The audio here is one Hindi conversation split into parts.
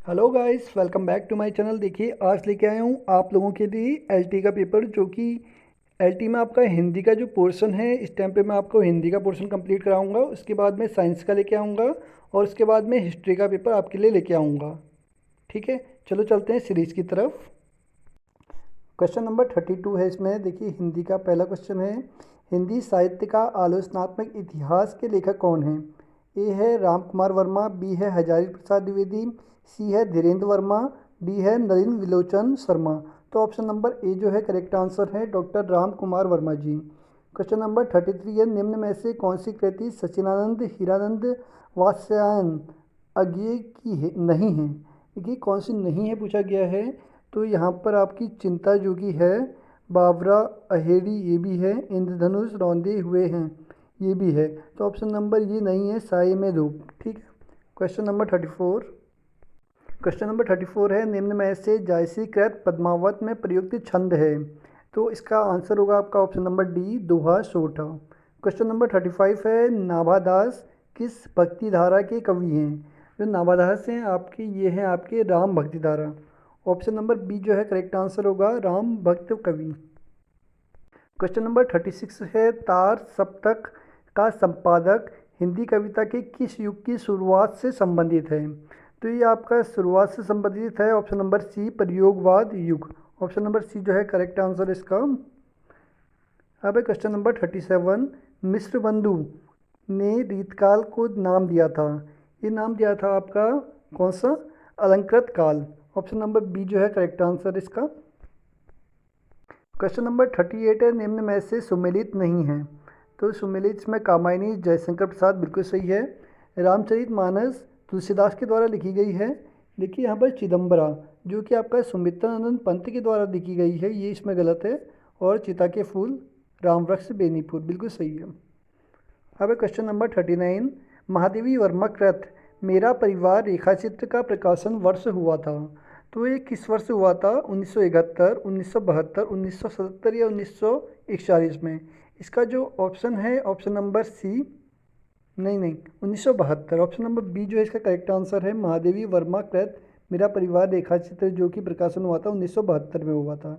Hello guys, welcome back to my channel. देखिए, आज लेके आया हूँ आप लोगों के लिए एलटी का पेपर, जो कि एलटी में आपका हिंदी का जो पोर्शन है, इस टाइम पे मैं आपको हिंदी का पोर्शन कंप्लीट कराऊंगा। उसके बाद में साइंस का लेके आऊँगा और उसके बाद में हिस्ट्री का पेपर आपके लिए लेके आऊँगा। ठीक है, चलो चलते हैं सीरीज़ की तरफ। क्वेश्चन नंबर 32 है इसमें। देखिए, हिंदी का पहला क्वेश्चन है, हिंदी साहित्य का आलोचनात्मक इतिहास के लेखक कौन हैं? ए है राम कुमार वर्मा, बी है हजारी प्रसाद द्विवेदी, सी है धीरेन्द्र वर्मा, डी है नलिन विलोचन शर्मा। तो ऑप्शन नंबर ए जो है करेक्ट आंसर है, डॉक्टर राम कुमार वर्मा जी। क्वेश्चन नंबर 33 है, निम्न में से कौन सी कृति सच्चिदानंद हीरानंद वात्स्यायन अज्ञेय की नहीं है? देखिए, कौन सी नहीं है पूछा गया है। तो यहाँ पर आपकी चिंता जो कि है, बावरा अहेरी ये भी है, इंद्रधनुष रौंदे हुए हैं ये भी है। तो ऑप्शन नंबर ये नहीं है, साए में धूप। ठीक है। Question number 34। क्वेश्चन नंबर 34 है, निम्न में से जायसीकृत पद्मावत में प्रयुक्त छंद है? तो इसका आंसर होगा आपका ऑप्शन नंबर डी, दोहा सोठा। क्वेश्चन नंबर 35 है, नाभादास किस भक्ति धारा के कवि हैं? जो नाभादास हैं आपके, ये हैं आपके राम भक्ति धारा। ऑप्शन नंबर बी जो है करेक्ट आंसर होगा, राम भक्त कवि। क्वेश्चन नंबर 36 है, तार सप्तक का संपादक हिंदी कविता के किस युग की शुरुआत से संबंधित है? तो ये आपका शुरुआत से संबंधित है, ऑप्शन नंबर सी, प्रयोगवाद युग। ऑप्शन नंबर सी जो है करेक्ट आंसर इसका। अब है क्वेश्चन नंबर 37, मिश्र बंधु ने रीतकाल को नाम दिया था? ये नाम दिया था आपका कौन सा? अलंकृत काल। ऑप्शन नंबर बी जो है करेक्ट आंसर इसका। क्वेश्चन नंबर 38 है, निम्न में से सुमेलित नहीं है? तो सुमेलित इसमें कामायनी जयशंकर प्रसाद बिल्कुल सही है। रामचरितमानस तुलसीदास के द्वारा लिखी गई है। देखिए, यहाँ पर चिदम्बरा जो कि आपका सुमित्रानंद पंत के द्वारा लिखी गई है, ये इसमें गलत है। और चिता के फूल रामवृक्ष बेनीपुर बिल्कुल सही है। अब क्वेश्चन नंबर 39, महादेवी वर्मा कृत मेरा परिवार रेखाचित्र का प्रकाशन वर्ष हुआ था? तो ये किस वर्ष हुआ था? 1971, 1972, 1977 या 1941 में? इसका जो ऑप्शन है, ऑप्शन नंबर सी, नहीं नहीं, 1972। ऑप्शन नंबर बी जो है इसका करेक्ट आंसर है, महादेवी वर्मा कृत मेरा परिवार रेखाचित्र, जो कि प्रकाशन हुआ था 1972 में हुआ था।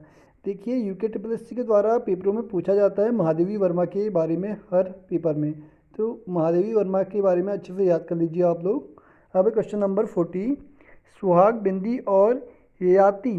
देखिए, यूके ट्रिपल एस सी के द्वारा पेपरों में पूछा जाता है महादेवी वर्मा के बारे में हर पेपर में। तो महादेवी वर्मा के बारे में अच्छे से याद कर लीजिए आप लोग। अब क्वेश्चन नंबर 40, सुहाग बिंदी और ययाति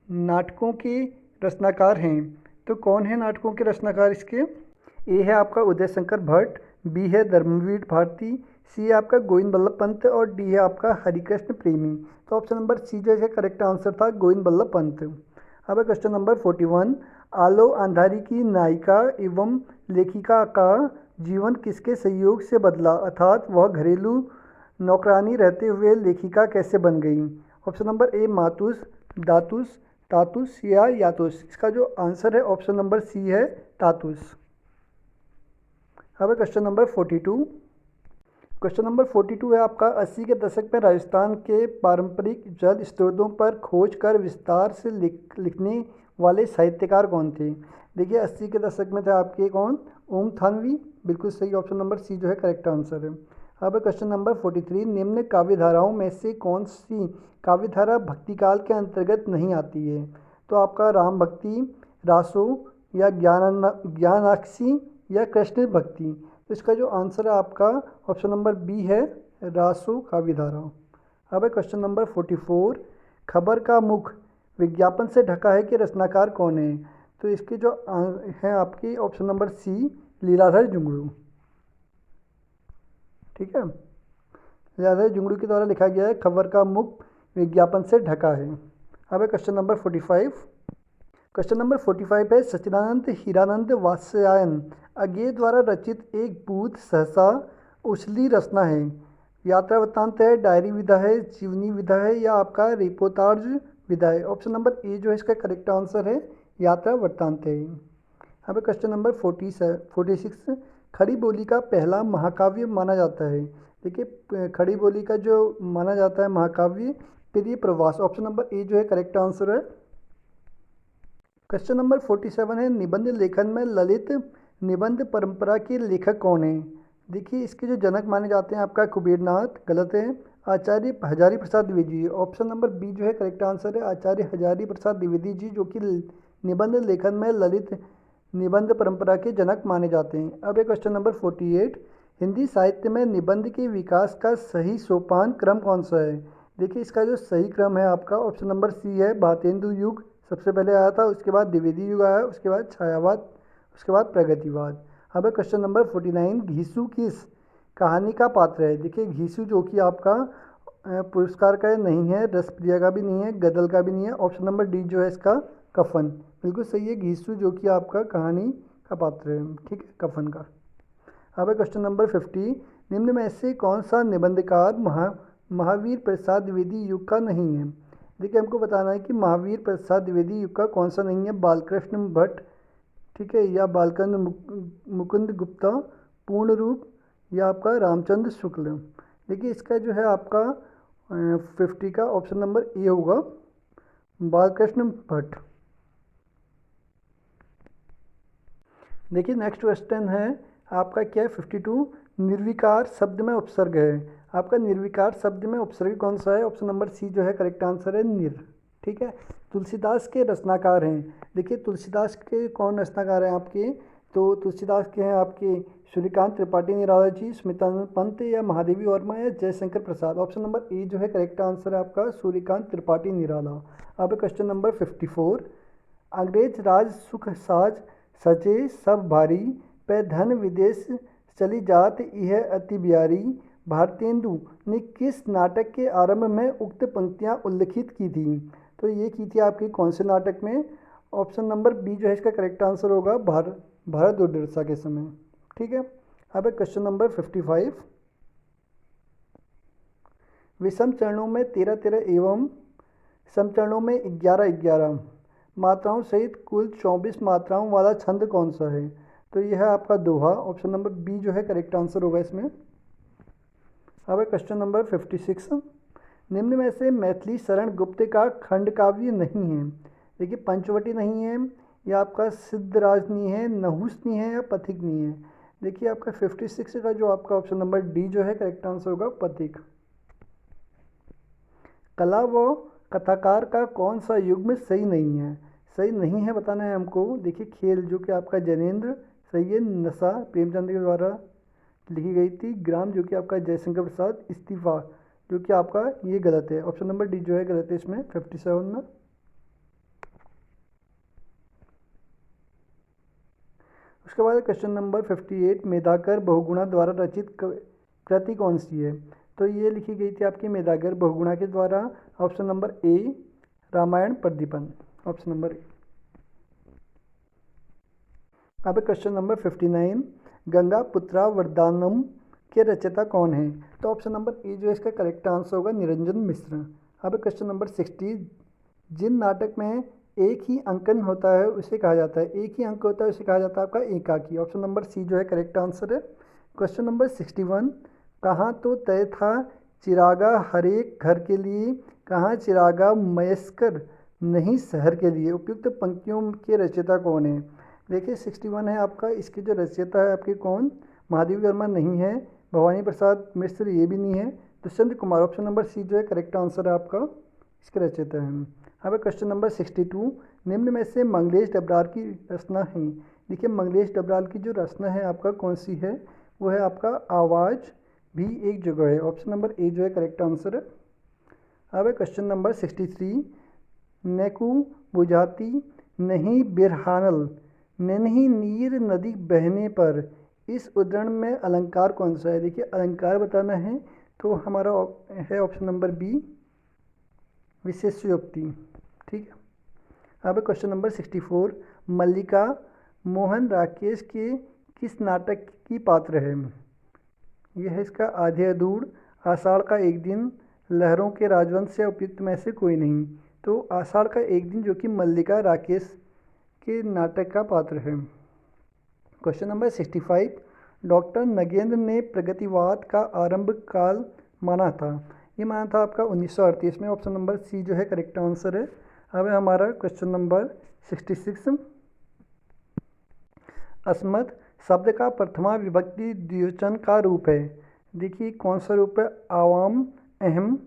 नाटकों के रचनाकार हैं? तो कौन है नाटकों के रचनाकार इसके? ए है आपका उदय शंकर भट्ट, बी है धर्मवीर भारती, सी है आपका गोविंद बल्लभ पंत और डी है आपका हरिकृष्ण प्रेमी। तो ऑप्शन नंबर सी जो है करेक्ट आंसर था, गोविंद बल्लभ पंत। अब है क्वेश्चन नंबर 41, आलो अंधारी की नायिका एवं लेखिका का जीवन किसके सहयोग से बदला, अर्थात वह घरेलू नौकरानी रहते हुए लेखिका कैसे बन गई? ऑप्शन नंबर ए, मातुस, दातुस, तातुस या यातुस। इसका जो आंसर है ऑप्शन नंबर सी है, तातुस। अब है क्वेश्चन नंबर 42। क्वेश्चन नंबर 42 है आपका, 80 के दशक में राजस्थान के पारंपरिक जल स्रोतों पर खोज कर विस्तार से लिखने वाले साहित्यकार कौन थे? देखिए, 80 के दशक में थे आपके कौन? ओम थानवी बिल्कुल सही। ऑप्शन नंबर सी जो है करेक्ट आंसर है। अब क्वेश्चन नंबर 43, निम्न काव्य धाराओं में से कौन सी काव्य धारा भक्तिकाल के अंतर्गत नहीं आती है? तो आपका राम भक्ति, रासो या ज्ञानाक्षी या कृष्ण भक्ति। तो इसका जो आंसर है आपका ऑप्शन नंबर बी है, रासो काव्य धारा। अब है क्वेश्चन नंबर 44, खबर का मुख विज्ञापन से ढका है कि रचनाकार कौन है? तो इसके जो है आपकी ऑप्शन नंबर सी, लीलाधर जुंगड़ू। ठीक है, लीलाधर जुंगड़ू के द्वारा लिखा गया है, खबर का मुख विज्ञापन से ढका है। अब है क्वेश्चन नंबर 45। क्वेश्चन नंबर 45 है, सच्चिदानंद हीरानंद वात्स्यायन अज्ञेय द्वारा रचित एक बूथ सहसा उछली रचना है? यात्रा वृत्तांत है, डायरी विधा है, जीवनी विधा है या आपका रिपोर्टाज विधा है? ऑप्शन नंबर ए जो है इसका करेक्ट आंसर है, यात्रा वृत्तांत है। अब क्वेश्चन नंबर 46, खड़ी बोली का पहला महाकाव्य माना जाता है? देखिए, खड़ी बोली का जो माना जाता है महाकाव्य, प्रिय प्रवास। ऑप्शन नंबर ए जो है करेक्ट आंसर है। क्वेश्चन नंबर 47 है, निबंध लेखन में ललित निबंध परंपरा के लेखक कौन है? देखिए, इसके जो जनक माने जाते हैं आपका कुबेरनाथ, गलत है। आचार्य Hazari Prasad Dwivedi ji. Option number B जो है करेक्ट आंसर है, आचार्य हजारी प्रसाद द्विवेदी जी, जो कि निबंध लेखन में ललित निबंध परंपरा के जनक माने जाते हैं। अब एक क्वेश्चन नंबर 48, हिंदी साहित्य में निबंध के विकास का सही सोपान क्रम कौन सा है? देखिए इसका जो सही क्रम है आपका ऑप्शन नंबर सी है, भारतेंदु युग सबसे पहले आया था, उसके बाद द्विवेदी युग आया, उसके बाद छायावाद, उसके बाद प्रगतिवाद। अब है क्वेश्चन नंबर 49, घीसू किस कहानी का पात्र है? देखिए घीसू जो कि आपका पुरस्कार का नहीं है, रसप्रिया का भी नहीं है, गदल का भी नहीं है। ऑप्शन नंबर डी जो है इसका कफन, बिल्कुल सही है, घीसू जो कि आपका कहानी का पात्र है, ठीक है, कफन का। अब है क्वेश्चन नंबर 50, निम्न में से कौन सा निबंधकार महावीर प्रसाद द्विवेदी युग का नहीं है? देखिए हमको बताना है कि महावीर प्रसाद द्विवेदी युग का कौन सा नहीं है। बालकृष्ण भट्ट, ठीक है, या बालकंद मुकुंद गुप्ता, पूर्ण रूप, या आपका रामचंद्र शुक्ल। देखिए इसका जो है आपका 50 का ऑप्शन नंबर ए होगा, बालकृष्ण भट्ट। देखिए नेक्स्ट क्वेश्चन है आपका क्या है 52, निर्विकार शब्द में उपसर्ग है। आपका निर्विकार शब्द में उपसर्ग कौन सा है? ऑप्शन नंबर सी जो है करेक्ट आंसर है, निर, ठीक है। तुलसीदास के रचनाकार हैं, देखिए तुलसीदास के कौन रचनाकार हैं आपके? तो तुलसीदास के हैं आपके सूर्यकांत त्रिपाठी निराला जी, स्मितानंद पंत, या महादेवी वर्मा, या जयशंकर प्रसाद। ऑप्शन नंबर ए जो है करेक्ट आंसर है आपका सूर्यकांत त्रिपाठी निराला। अब क्वेश्चन नंबर 54, अंग्रेज राज सुख साज सजे सब भारी, पे धन विदेश चली जात यह अति ब्यारी, भारतेंदु ने किस नाटक के आरंभ में उक्त पंक्तियाँ उल्लिखित की थी? तो ये की थी आपकी कौन से नाटक में? ऑप्शन नंबर बी जो है इसका करेक्ट आंसर होगा, भारत दुर्दशा के समय, ठीक है। अब क्वेश्चन नंबर 55, विषम चरणों में 13-13 एवं समचरणों में 11-11 मात्राओं सहित कुल 24 मात्राओं वाला छंद कौन सा है? तो यह है आपका दोहा, ऑप्शन नंबर बी जो है करेक्ट आंसर होगा इसमें। अब है क्वेश्चन नंबर 56, निम्न में से मैथिली शरण गुप्त का खंड काव्य नहीं है। देखिए पंचवटी नहीं है, या आपका सिद्धराज नहीं है, नहुस नहीं है, या पथिक नहीं है। देखिए आपका 56 का जो आपका ऑप्शन नंबर डी जो है करेक्ट आंसर होगा, पथिक। कला व कथाकार का कौन सा युग्म सही नहीं है? सही नहीं है बताना है हमको। देखिए खेल जो कि आपका जैनेन्द्र सही है, नशा प्रेमचंद के द्वारा लिखी गई थी, ग्राम जो कि आपका जयशंकर प्रसाद, इस्तीफा जो कि आपका ये गलत है, ऑप्शन नंबर डी जो है गलत है इसमें 57 में। उसके बाद क्वेश्चन नंबर 58, मेधाकर बहुगुणा द्वारा रचित कृति कौन सी है? तो ये लिखी गई थी आपकी मेधागर बहुगुणा के द्वारा, option number A Ramayan Pradeepan, option number A. अब क्वेश्चन नंबर 59, गंगा पुत्रा वरदानम के रचयिता कौन है? तो ऑप्शन नंबर ए जो है इसका करेक्ट आंसर होगा, निरंजन मिश्र। अब क्वेश्चन नंबर 60, जिन नाटक में एक ही अंकन होता है उसे कहा जाता है, एक ही अंक होता है उसे कहा जाता है आपका एकाकी, ऑप्शन नंबर सी जो है करेक्ट आंसर है। क्वेश्चन नंबर 61, कहाँ तो तय था चिरागा हरेक घर के लिए, कहाँ चिरागा मयस्कर नहीं शहर के लिए, उपयुक्त पंक्तियों के रचयिता कौन है? देखिए 61 है आपका, इसके जो रचयिता है आपके कौन? महादेवी वर्मा नहीं है, भवानी प्रसाद मिश्र ये भी नहीं है, Dushyant Kumar, option number C जो है करेक्ट आंसर है आपका, इसके रचयिता हैं। अब क्वेश्चन नंबर 62, निम्न में से मंगलेश डबराल की रचना है। देखिए मंगलेश डबराल की जो रचना है आपका कौन सी है? वो है आपका आवाज़ भी एक जगह है, ऑप्शन नंबर ए जो है करेक्ट आंसर है। अब क्वेश्चन नंबर 63, नेकू बुझाती नहीं बिरहानल नन्ही नीर नदी बहने पर, इस उद्धरण में अलंकार कौन सा है? देखिए अलंकार बताना है, तो हमारा है ऑप्शन नंबर बी विशेषयोक्ति, ठीक है। अब क्वेश्चन नंबर 64, मल्लिका मोहन राकेश के किस नाटक की पात्र है? यह है इसका आधे अधूर, आषाढ़ का एक दिन, लहरों के राजवंश, या उपयुक्त में से कोई नहीं। तो आषाढ़ का एक दिन जो कि मल्लिका राकेश के नाटक का पात्र है। क्वेश्चन नंबर 65, डॉक्टर नगेंद्र ने प्रगतिवाद का आरंभ काल माना था, ये माना था आपका 1938 में, ऑप्शन नंबर सी जो है करेक्ट आंसर है। अब है हमारा क्वेश्चन नंबर 66, अस्मत् शब्द का प्रथमा विभक्ति द्विवचन का रूप है। देखिए कौन सा रूप है? आवाम अहम,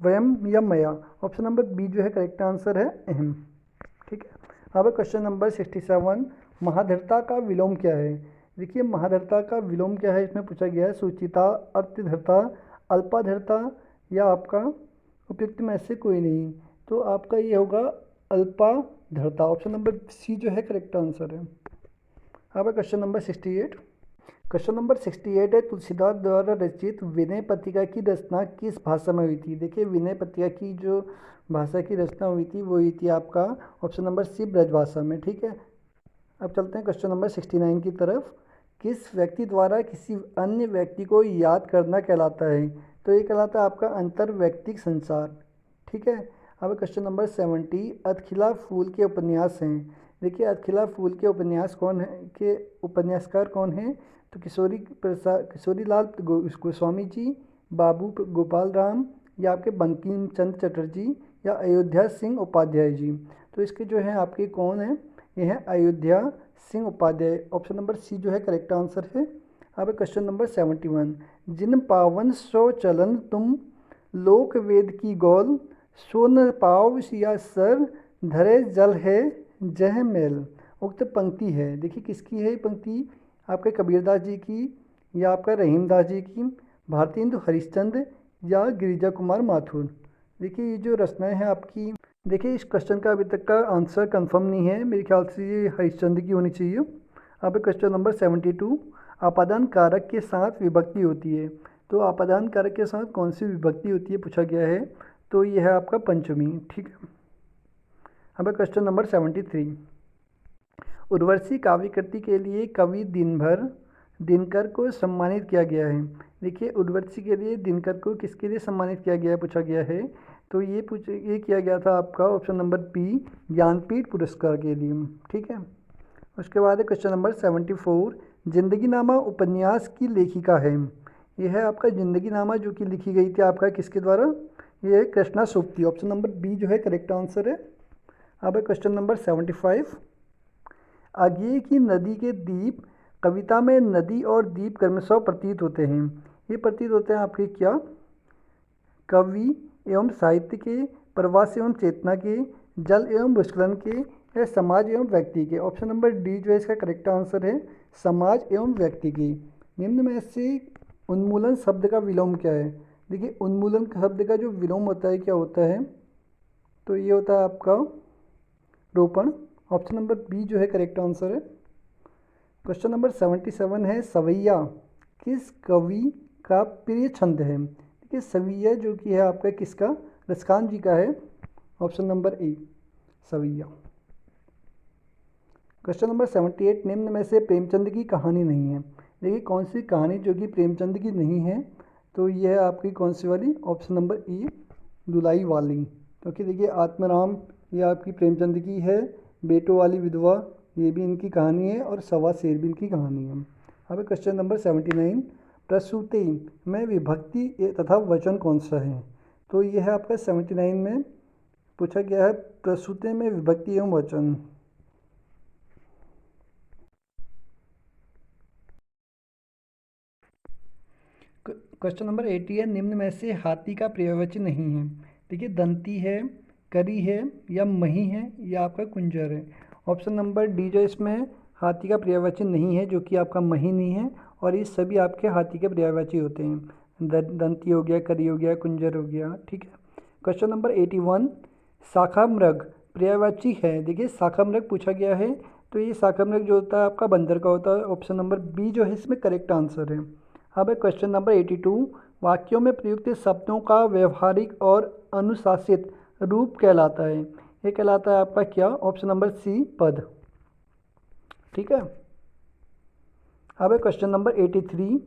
वयम या मया। ऑप्शन नंबर बी जो है करेक्ट आंसर है अहम। ठीक है। अब क्वेश्चन नंबर 67, महाधरता का विलोम क्या है। देखिए महाधरता का विलोम क्या है, इसमें पूछा गया है सूचिता, अर्थधरता, अल्पाधरता या आपका उपयुक्त में से कोई नहीं। तो आपका ये होगा अल्पाधरता। ऑप्शन नंबर सी जो है करेक्ट आंसर है। अब क्वेश्चन नंबर 68। क्वेश्चन नंबर 68 है, तुलसीदास द्वारा रचित विनय पत्रिका की रचना किस भाषा में हुई थी। देखिए विनय पत्रिका की जो भाषा की रचना हुई थी वो हुई थी आपका ऑप्शन नंबर सी ब्रजभाषा में। ठीक है। अब चलते हैं क्वेश्चन नंबर 69 की तरफ। किस व्यक्ति द्वारा किसी अन्य व्यक्ति को याद करना कहलाता है। तो ये कहलाता है आपका अंतर व्यक्तिक संचार। ठीक है। अब क्वेश्चन नंबर 70, अतखिला फूल के उपन्यास हैं। देखिए अतखिला फूल के उपन्यास कौन है, के उपन्यासकार कौन हैं। तो किशोरी लाल गोस्वामी जी, बाबू गोपाल राम या आपके बंकिम चंद्र चटर्जी या अयोध्या सिंह उपाध्याय जी। तो इसके जो है आपके कौन है, ये है Ayodhya Singh Upadhyay. Option number C जो है करेक्ट आंसर है। अब क्वेश्चन नंबर 71, जिन पावन सो चलन तुम लोक वेद की गौल, सो न पाव या सर धरे जल है जह मेल। उक्त पंक्ति है, देखिए किसकी है ये पंक्ति, आपके कबीरदास जी की या आपका रहीमदास जी की, भारतेंदु हरिश्चंद्र या गिरिजा कुमार माथुर। देखिए ये जो रचनाएं हैं आपकी, देखिए इस क्वेश्चन का अभी तक का आंसर कंफर्म नहीं है, मेरे ख्याल से ये हरिश्चंद्र की होनी चाहिए। अब क्वेश्चन नंबर 72, आपादान कारक के साथ विभक्ति होती है। तो आपादान कारक के साथ कौन सी विभक्ति होती है पूछा गया है। तो ये है आपका पंचमी। ठीक है। अब क्वेश्चन नंबर 73, उर्वशी काव्य कृति के लिए कवि दिनकर को सम्मानित किया गया है। देखिए उर्वशी के लिए दिनकर को किसके लिए सम्मानित किया गया है पूछा गया है। तो ये किया गया था आपका ऑप्शन नंबर बी, ज्ञानपीठ पुरस्कार के लिए। ठीक है। उसके बाद है क्वेश्चन नंबर 74, जिंदगी नामा उपन्यास की लेखिका है। यह है आपका जिंदगी नामा जो कि लिखी गई थी आपका किसके द्वारा, ये है कृष्णा सुप्ती। ऑप्शन नंबर बी जो है करेक्ट आंसर है। अब है क्वेश्चन नंबर 75, आगे की नदी के द्वीप कविता में नदी और द्वीप क्रमशः प्रतीत होते हैं। ये प्रतीत होते हैं आपके क्या, कवि एवं साहित्य के, प्रवास एवं चेतना के, जल एवं भूस्खलन के या समाज एवं व्यक्ति के। ऑप्शन नंबर डी जो है इसका करेक्ट आंसर है, समाज एवं व्यक्ति की। निम्न में से उन्मूलन शब्द का विलोम क्या है। देखिए उन्मूलन शब्द का जो विलोम होता है क्या होता है, तो ये होता है आपका रोपण। ऑप्शन नंबर बी जो है करेक्ट आंसर है। क्वेश्चन नंबर 77 है, सवैया किस कवि का प्रिय छंद है। देखिए सवैया जो कि है आपका किसका, रसकांत जी का है। ऑप्शन नंबर ए सवैया। क्वेश्चन नंबर 78, निम्न में से प्रेमचंद की कहानी नहीं है। देखिए कौन सी कहानी जो कि प्रेमचंद की नहीं है, तो यह है आपकी कौन सी वाली, ऑप्शन नंबर ई दुलाई वाली। क्योंकि देखिए आत्माराम ये आपकी प्रेमचंद की है, बेटों वाली विधवा ये भी इनकी कहानी है, और सवा शेर भी इनकी कहानी है। अब क्वेश्चन नंबर 79, प्रसूति में विभक्ति तथा वचन कौन सा है। तो यह है आपका 79 में पूछा गया है, प्रसूति में विभक्ति एवं वचन। क्वेश्चन नंबर 80 है, निम्न में से हाथी का पर्यायवाची नहीं है। देखिए दंती है, करी है या मही है या आपका कुंजर है। ऑप्शन नंबर डी जो इसमें हाथी का पर्यायवाची नहीं है, जो कि आपका मही नहीं है, और ये सभी आपके हाथी के पर्यायवाची होते हैं। दंती हो गया, करी हो गया, कुंजर हो गया। ठीक है। क्वेश्चन नंबर 81, शाखा मृग पर्यायवाची है। देखिए शाखा मृग पूछा गया है, तो ये शाखा मृग जो होता है आपका बंदर का होता है। ऑप्शन नंबर बी जो है इसमें करेक्ट आंसर है। अब है क्वेश्चन नंबर 82, वाक्यों में प्रयुक्त शब्दों का व्यवहारिक और अनुशासित रूप कहलाता है। ये कहलाता है आपका क्या, ऑप्शन नंबर सी पद। ठीक है। अब है क्वेश्चन नंबर 83,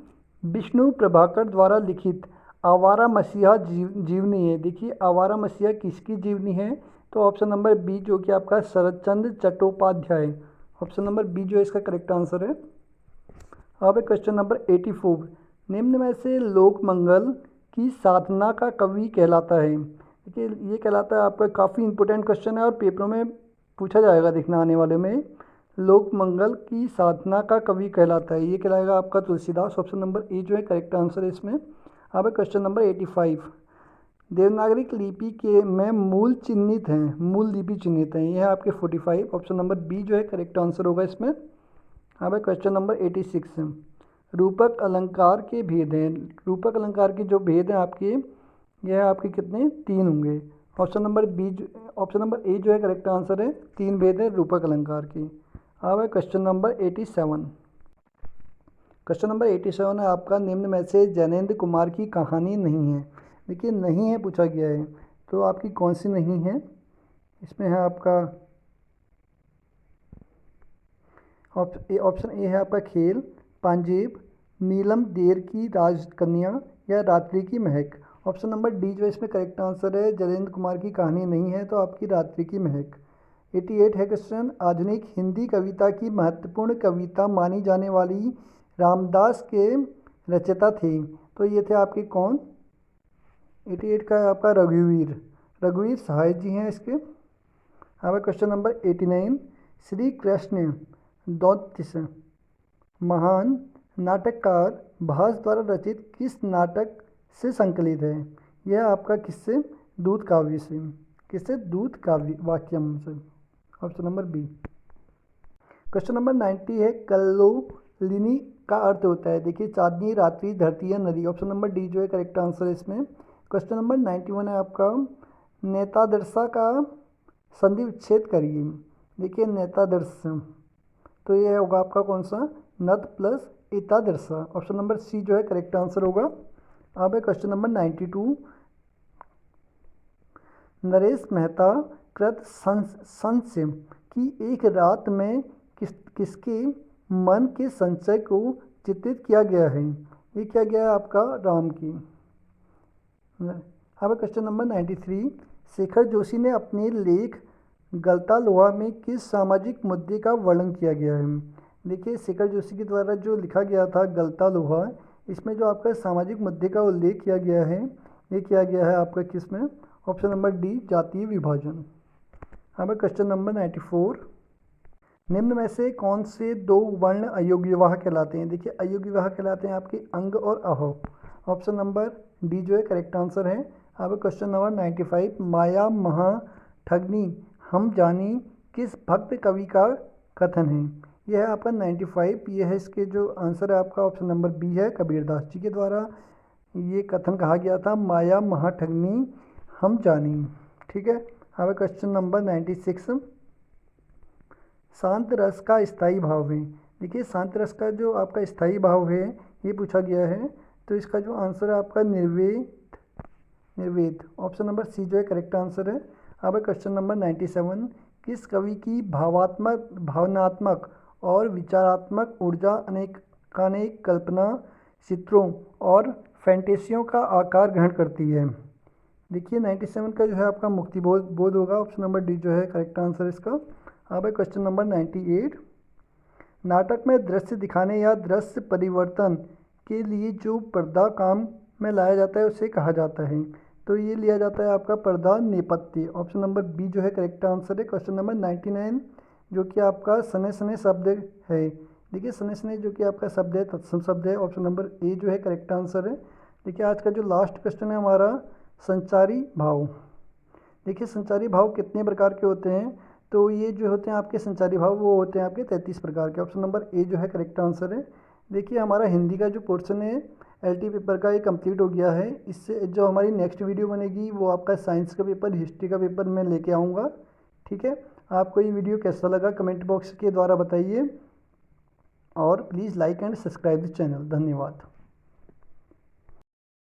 विष्णु प्रभाकर द्वारा लिखित आवारा मसीहा जीवनी है। देखिए आवारा मसीहा किसकी जीवनी है, तो ऑप्शन नंबर बी जो कि आपका Sharatchandra Chattopadhyay. Option number B जो है इसका करेक्ट आंसर है। अब है क्वेश्चन नंबर 84, निम्न में से लोक मंगल की साधना का कवि कहलाता है। देखिए ये कहलाता है आपका, काफ़ी इंपॉर्टेंट क्वेश्चन है और पेपरों में पूछा जाएगा देखना आने वाले में। लोक मंगल की साधना का कवि कहलाता है, ये कहलाएगा आपका तुलसीदास। ऑप्शन नंबर ए जो है करेक्ट आंसर है इसमें। अब क्वेश्चन नंबर 85, देवनागरी लिपि के में मूल चिन्हित हैं, मूल लिपि चिन्हित हैं, यह है आपके 45। ऑप्शन नंबर बी जो है करेक्ट आंसर होगा इसमें। अब क्वेश्चन नंबर 86, रूपक अलंकार के भेद हैं। रूपक अलंकार के जो भेद हैं आपके, यह आपके कितने, 3 होंगे। ऑप्शन नंबर ए जो है करेक्ट आंसर है, 3 भेद है रूपक अलंकार के। अब क्वेश्चन नंबर 87, क्वेश्चन नंबर 87 है आपका, निम्न में से जैनेन्द्र कुमार की कहानी नहीं है। देखिए नहीं है पूछा गया है, तो आपकी कौन सी नहीं है, इसमें है आपका ऑप्शन ए है आपका खेल, पांजेब, नीलम देर की राजकन्या या रात्रि की महक। ऑप्शन नंबर डी जो है इसमें करेक्ट आंसर है, जैनेन्द्र कुमार की कहानी नहीं है, तो आपकी रात्रि की महक। 88 है क्वेश्चन, आधुनिक हिंदी कविता की महत्वपूर्ण कविता मानी जाने वाली रामदास के रचयिता थे, तो ये थे आपके कौन, 88 का आपका रघुवीर सहाय जी हैं इसके। अब क्वेश्चन नंबर 89, श्री कृष्ण द्वैत महान नाटककार भास द्वारा रचित किस नाटक से संकलित है। यह आपका किससे, दूत काव्य से, किससे, दूत काव्य वाक्यम से। Option number B. Question number 90 है, कल्लोलिनी का अर्थ होता है। देखिए चांदनी, रात्रि, धरती या नदी। ऑप्शन नंबर डी जो है करेक्ट आंसर है इसमें। क्वेश्चन नंबर 91 है आपका, नेतादर्शा का संधि विच्छेद करिए। देखिए नेतादर्श, तो ये होगा आपका कौन सा, नत प्लस एतादर्शा। ऑप्शन नंबर सी जो है करेक्ट आंसर होगा। अब है क्वेश्चन नंबर 92, नरेश मेहता कृत संशय की एक रात में किसके मन के संचय को चित्रित किया गया है। ये किया गया है आपका राम की। अब क्वेश्चन नंबर 93, शेखर जोशी ने अपने लेख गलता लोहा में किस सामाजिक मुद्दे का वर्णन किया गया है। देखिए शेखर जोशी के द्वारा जो लिखा गया था गलता लोहा, इसमें जो आपका सामाजिक मुद्दे का उल्लेख किया गया है, ये किया गया है आपका किस में, ऑप्शन नंबर डी, जातीय विभाजन। अब क्वेश्चन नंबर 94, निम्न में से कौन से 2 वर्ण अयोग्य विवाह कहलाते हैं। देखिए अयोग्य विवाह कहलाते हैं आपके अंग और अहो। ऑप्शन नंबर डी जो है करेक्ट आंसर है। अब क्वेश्चन नंबर 95, माया महा ठगनी हम जानी किस भक्त कवि का कथन है। यह है आपका 95, यह है इसके जो आंसर है आपका ऑप्शन नंबर बी है, कबीरदास जी के द्वारा ये कथन कहा गया था, माया महा ठगनी हम जानी। ठीक है। अब क्वेश्चन नंबर 96, शांत रस का स्थायी भाव है। देखिए शांत रस का जो आपका स्थायी भाव है ये पूछा गया है, तो इसका जो आंसर है आपका निर्वेद। ऑप्शन नंबर सी जो है करेक्ट आंसर है। अब क्वेश्चन नंबर 97, किस कवि की भावनात्मक और विचारात्मक ऊर्जा अनेक कल्पना चित्रों और फैंटेसियों का आकार ग्रहण करती है। देखिए 97 का जो है आपका मुक्तिबोध होगा। ऑप्शन नंबर डी जो है करेक्ट आंसर इसका। अब है क्वेश्चन नंबर 98, नाटक में दृश्य दिखाने या दृश्य परिवर्तन के लिए जो पर्दा काम में लाया जाता है उसे कहा जाता है, तो ये लिया जाता है आपका पर्दा नेपथ्य। ऑप्शन नंबर बी जो है करेक्ट आंसर है। क्वेश्चन नंबर 99 जो कि आपका सने सने शब्द है। देखिए सने सने जो कि आपका शब्द है, तत्सम शब्द है। ऑप्शन नंबर ए जो है करेक्ट आंसर है। देखिए आज का जो लास्ट क्वेश्चन है हमारा, संचारी भाव। देखिए संचारी भाव कितने प्रकार के होते हैं, तो ये जो होते हैं आपके संचारी भाव वो होते हैं आपके 33 प्रकार के। ऑप्शन नंबर ए जो है करेक्ट आंसर है। देखिए हमारा हिंदी का जो पोर्शन है एलटी पेपर का ये कंप्लीट हो गया है। इससे जो हमारी नेक्स्ट वीडियो बनेगी वो आपका साइंस का पेपर, हिस्ट्री का पेपर मैं लेके आऊँगा। ठीक है, आपको ये वीडियो कैसा लगा कमेंट बॉक्स के द्वारा बताइए, और please like and subscribe the channel. धन्यवाद।